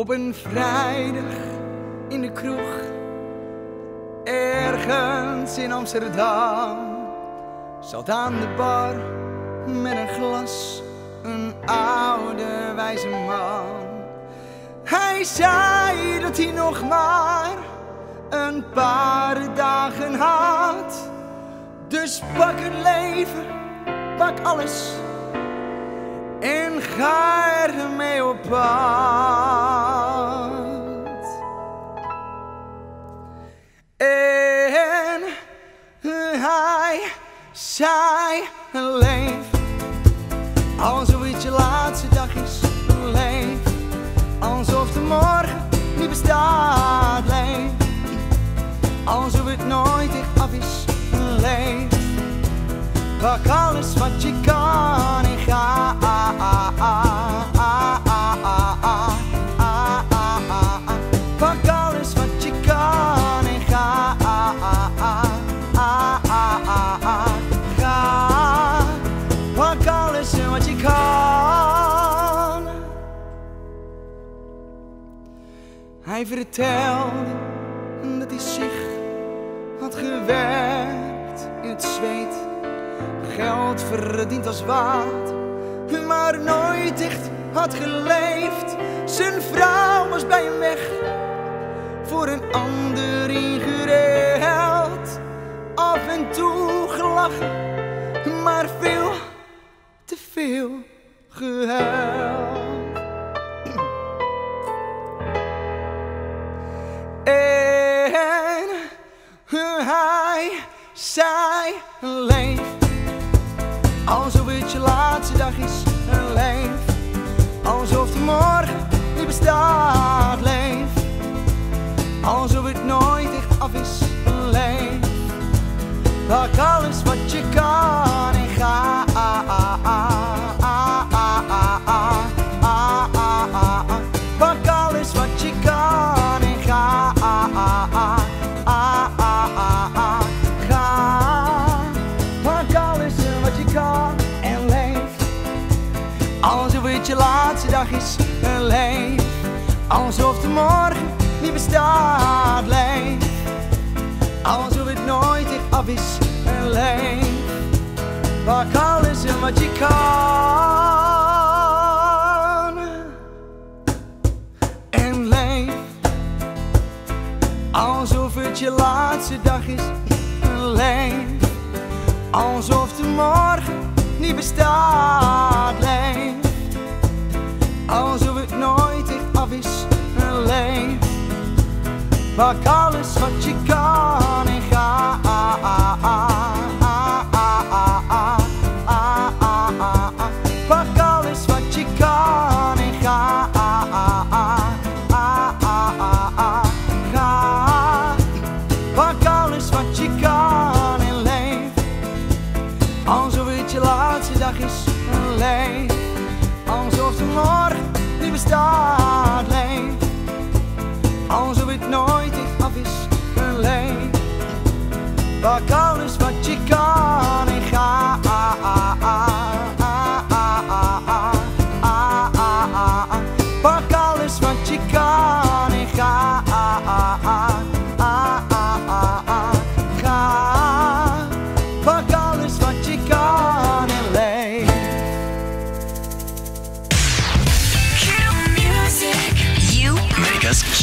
Op een vrijdag in de kroeg, ergens in Amsterdam, zat aan de bar met een glas een oude wijze man. Hij zei dat hij nog maar een paar dagen had. Dus pak het leven, pak alles en ga ermee op pad. En hij zei: leef alsof het je laatste dag is. Leef alsof de morgen niet bestaat. Leef alsof het nooit echt af is. Leef, pak alles wat je kan en ga. Pak alles wat je kan en ga. Ga, pak alles wat je kan. Hij vertelde dat hij zich had gewerkt in het zweet, geld verdiend als water, maar nooit echt had geleefd. Zijn vrouw was bij hem weg, voor een ander ingeruild. Af en toe gelachen, maar veel te veel gehuild. En hij zei: leef alsof het je laatste dag is. Leef alsof de morgen niet bestaat. Leef alsof het nooit echt af is. Leef, pak alles wat je kan en ga. Pak alles wat je kan en ga. Pak alles wat je kan en leef alsof het je laatste dag is. Leef alsof de morgen niet bestaat. Leef alsof het nooit echt af is. Leef, pak alles wat je kan en leef alsof het je laatste dag is. Leef alsof de morgen niet bestaat. Leef alsof het nooit echt af is. Leef, pak alles wat je kan en ga. Pak alles wat je kan en ga. Ga, pak alles wat je kan en leef alsof het je laatste dag is. Leef alsof de morgen niet bestaat. Leef alsof het nooit echt af is. Leef, pak alles wat je kan en ga. Pak alles wat je kan en ga. Ga, pak alles wat je kan en leef. Q music. You make us Q.